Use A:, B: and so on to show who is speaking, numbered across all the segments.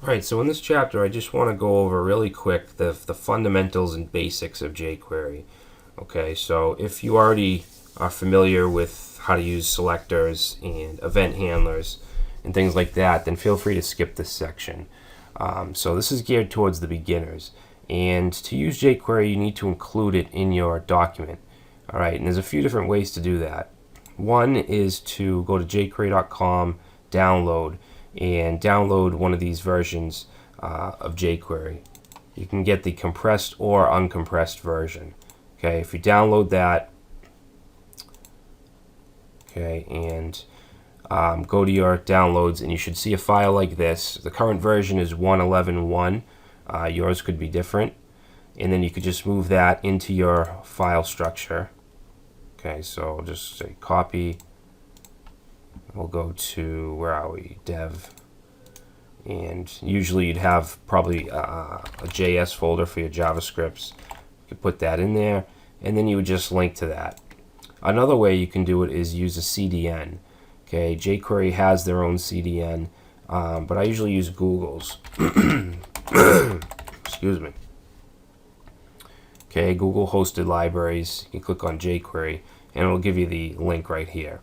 A: Alright, so in this chapter I just want to go over really quick the fundamentals and basics of jQuery. Okay, so if you already are familiar with how to use selectors and event handlers and things like that, then feel free to skip this section. So this is geared towards the beginners. And to use jQuery, you need to include it in your document. Alright, and there's a few different ways to do that. One is to go to jQuery.com, download one of these versions of jQuery. You can get the compressed or uncompressed version. Okay, if you download that, okay, and go to your downloads, and you should see a file like this. The current version is 1.11.1. Yours could be different, and then you could just move that into your file structure. Okay, so I'll just say copy. We'll go to, where are we, dev, and usually you'd have probably a JS folder for your JavaScripts. You could put that in there, and then you would just link to that. Another way you can do it is use a CDN. Okay, jQuery has their own CDN, but I usually use Google's. Excuse me. Okay, Google hosted libraries. You can click on jQuery, and it'll give you the link right here.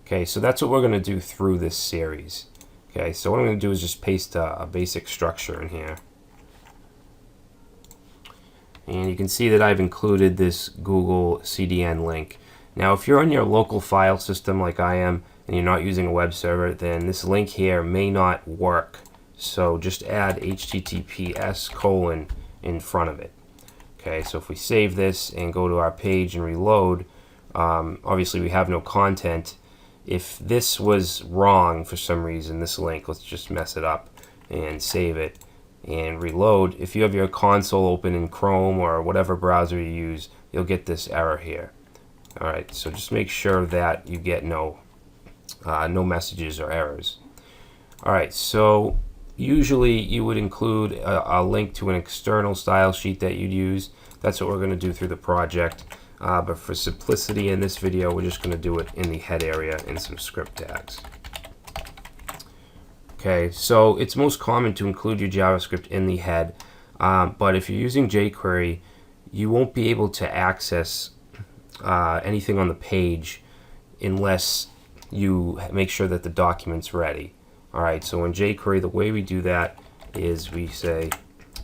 A: Okay, so that's what we're going to do through this series. Okay, so what I'm going to do is just paste a basic structure in here. And you can see that I've included this Google CDN link. Now, if you're on your local file system like I am, and you're not using a web server, then this link here may not work. So just add https:// in front of it. Okay, so if we save this and go to our page and reload, obviously we have no content. If this was wrong for some reason, this link, let's just mess it up and save it and reload. If you have your console open in Chrome or whatever browser you use, you'll get this error here. Alright, so just make sure that you get no messages or errors. Alright, so usually you would include a link to an external style sheet that you'd use. That's what we're going to do through the project. But for simplicity in this video, we're just going to do it in the head area in some script tags. Okay, so it's most common to include your JavaScript in the head, but if you're using jQuery, you won't be able to access anything on the page unless you make sure that the document's ready. Alright, so in jQuery, the way we do that is we say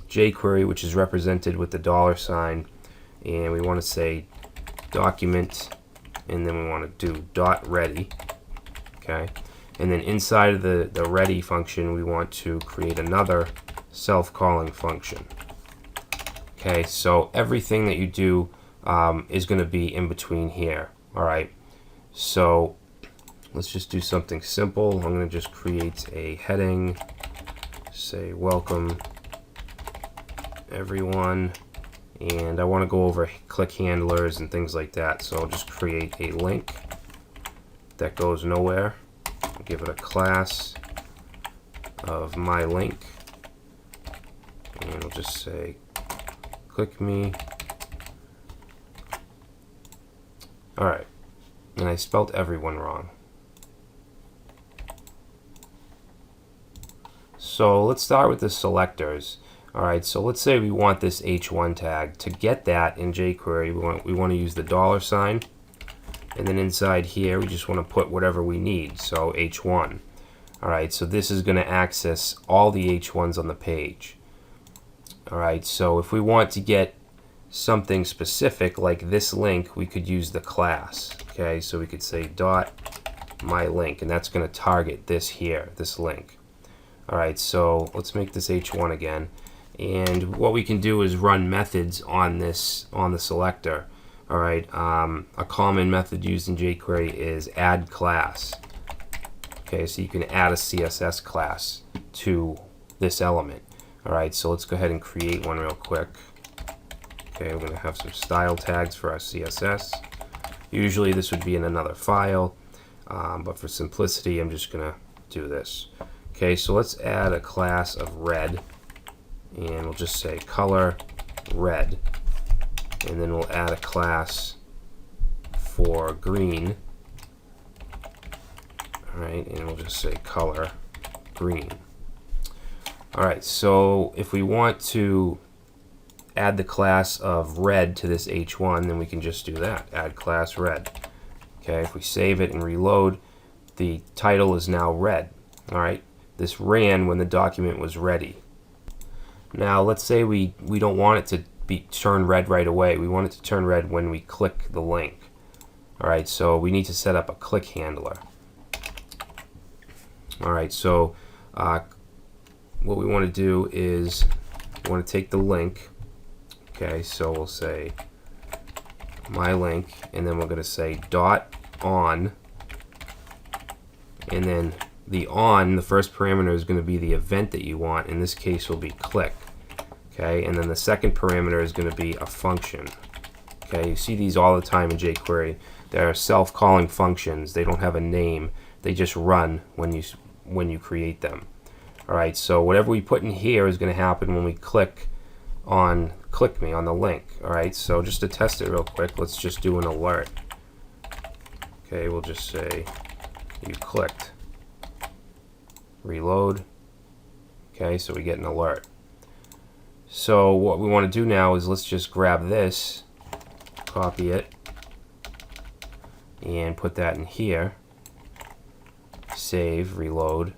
A: jQuery, which is represented with the $, and we want to say document, and then we want to do .ready. Okay, and then inside of the ready function, we want to create another self-calling function. Okay, so everything that you do is going to be in between here. Alright, so let's just do something simple. I'm going to just create a heading, say welcome everyone, and I want to go over click handlers and things like that, so I'll just create a link that goes nowhere. I'll give it a class of my link, and I'll just say click me. Alright, and I spelled everyone wrong. So let's start with the selectors. Alright, so let's say we want this h1 tag. To get that in jQuery, we want to use the $, and then inside here we just want to put whatever we need, so h1. Alright, so this is going to access all the h1s on the page. Alright, so if we want to get something specific like this link, we could use the class. Okay, so we could say .myLink, and that's going to target this here, this link. Alright, so let's make this h1 again. And what we can do is run methods on the selector. Alright, a common method used in jQuery is add class. Okay, so you can add a CSS class to this element. Alright, so let's go ahead and create one real quick. Okay, we're going to have some style tags for our CSS. Usually this would be in another file, but for simplicity I'm just going to do this. Okay, so let's add a class of red, and we'll just say color red, and then we'll add a class for green. Alright, and we'll just say color green. Alright, so if we want to add the class of red to this h1, then we can just do that. Add class red. Okay, if we save it and reload, the title is now red. Alright, this ran when the document was ready. Now let's say we don't want it to be turn red right away. We want it to turn red when we click the link. Alright, so we need to set up a click handler. Alright, so what we want to do is we want to take the link. Okay, so we'll say my link, and then we're going to say dot on, and then the on, the first parameter is going to be the event that you want. In this case will be click. Okay, and then the second parameter is going to be a function. Okay, you see these all the time in jQuery. They're self-calling functions. They don't have a name. They just run when you create them. Alright, so whatever we put in here is going to happen when we click me on the link. Alright, so just to test it real quick, let's just do an alert. Okay, we'll just say you clicked. Reload. Okay, so we get an alert. So what we want to do now is let's just grab this, copy it, and put that in here. Save, reload.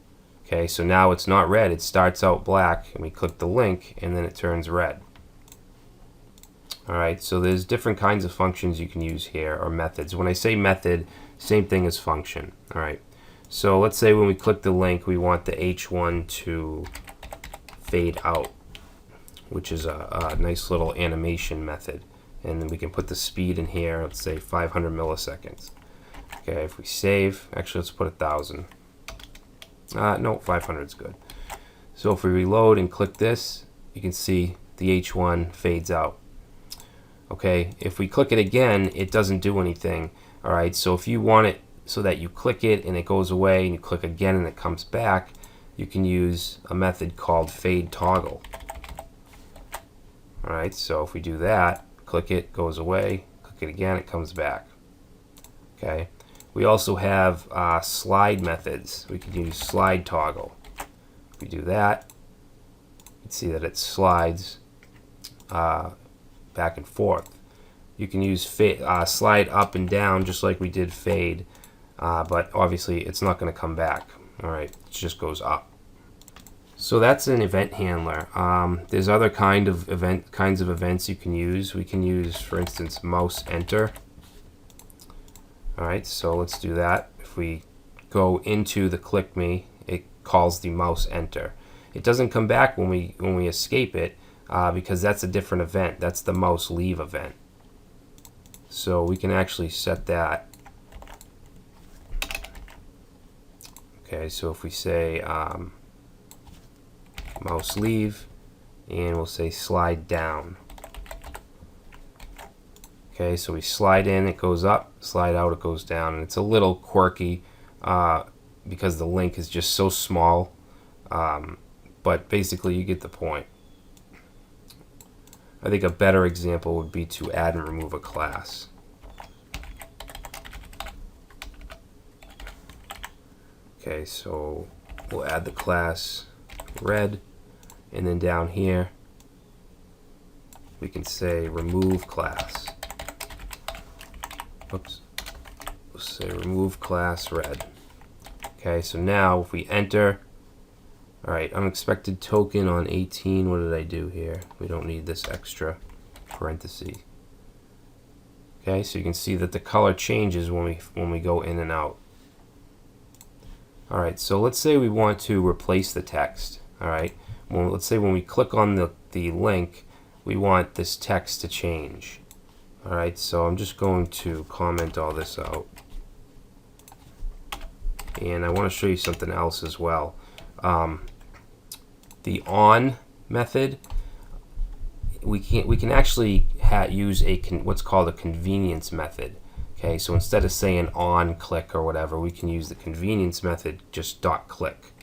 A: Okay, so now it's not red, it starts out black, and we click the link, and then it turns red. Alright, so there's different kinds of functions you can use here, or methods. When I say method, same thing as function. Alright, so let's say when we click the link, we want the H1 to fade out, which is a nice little animation method. And then we can put the speed in here, let's say 500 milliseconds. Okay, if we save, actually let's put 1,000. No, 500 is good. So if we reload and click this, you can see the H1 fades out. Okay, if we click it again, it doesn't do anything. Alright, so if you want it so that you click it and it goes away, and you click again and it comes back, you can use a method called fade toggle. Alright, so if we do that, click it, goes away, click it again, it comes back. Okay, we also have slide methods. We could use slide toggle. If we do that, you can see that it slides back and forth. You can use slide up and down just like we did fade, but obviously it's not going to come back. Alright, it just goes up. So that's an event handler. There's other kinds of events you can use. We can use, for instance, mouse enter. Alright, so let's do that. If we go into the click me, it calls the mouse enter. It doesn't come back when we escape it because that's a different event. That's the mouse leave event. So we can actually set that. Okay, so if we say mouse leave, and we'll say slide down. Okay, so we slide in, it goes up, slide out, it goes down, and it's a little quirky because the link is just so small, but basically you get the point. I think a better example would be to add and remove a class. Okay, so we'll add the class red, and then down here we can say remove class. Oops. We'll say remove class red. Okay, so now if we enter, alright, unexpected token on 18, what did I do here? We don't need this extra parenthesis. Okay, so you can see that the color changes when we go in and out. Alright, so let's say we want to replace the text. Alright, well, let's say when we click on the link, we want this text to change. Alright, so I'm just going to comment all this out. And I want to show you something else as well. The on method, we can actually use what's called a convenience method. Okay, so instead of saying on click or whatever, we can use the convenience method, just .click.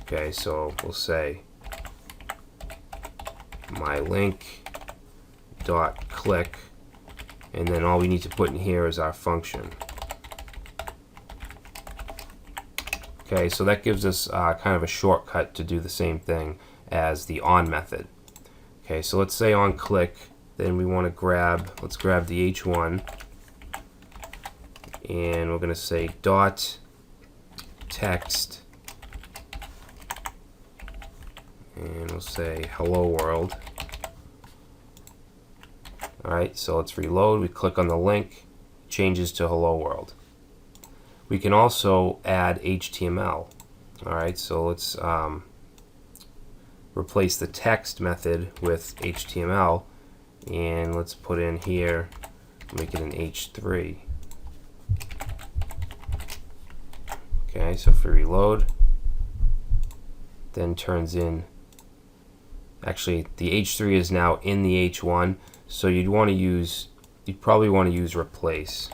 A: Okay, so we'll say my link .click, and then all we need to put in here is our function. Okay, so that gives us kind of a shortcut to do the same thing. as the on method. Okay, so let's say on click, then we want to let's grab the H1, and we're going to say dot text, and we'll say hello world. Alright, so let's reload. We click on the link, changes to hello world. We can also add HTML. Alright, so let's replace the text method with HTML, and let's put in here, make it an H3. Okay, so if we reload, then turns in, actually the H3 is now in the H1, so you'd probably want to use replace.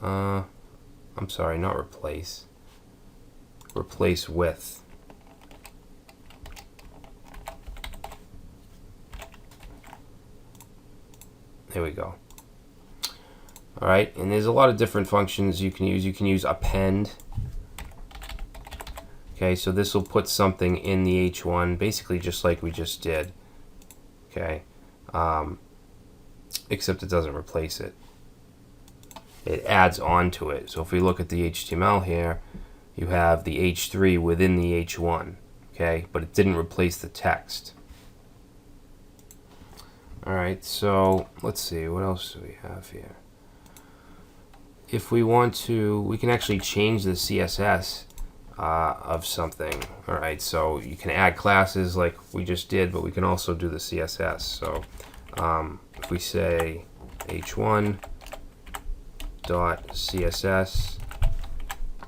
A: I'm sorry, not replace. Replace with. There we go. Alright, and there's a lot of different functions you can use. You can use append. Okay, so this will put something in the H1, basically just like we just did. Okay, except it doesn't replace it. It adds on to it. So if we look at the HTML here, you have the H3 within the H1. Okay, but it didn't replace the text. Alright, so let's see, what else do we have here? If we want to, we can actually change the CSS of something. Alright, so you can add classes like we just did, but we can also do the CSS. So if we say h1.css,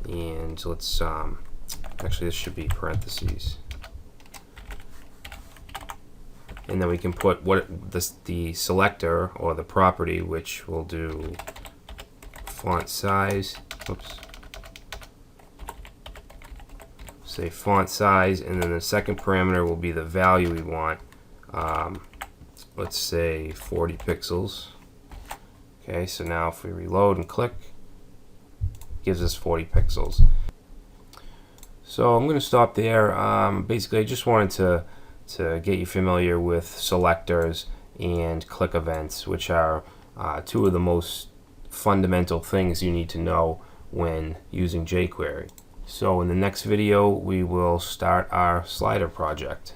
A: and let's actually this should be parentheses, and then we can put the selector or the property, which will do font size. Oops. Say font size, and then the second parameter will be the value we want. Let's say 40 pixels. Okay, so now if we reload and click, it gives us 40 pixels. So I'm going to stop there. Basically, I just wanted to get you familiar with selectors and click events, which are two of the most fundamental things you need to know when using jQuery. So in the next video, we will start our slider project.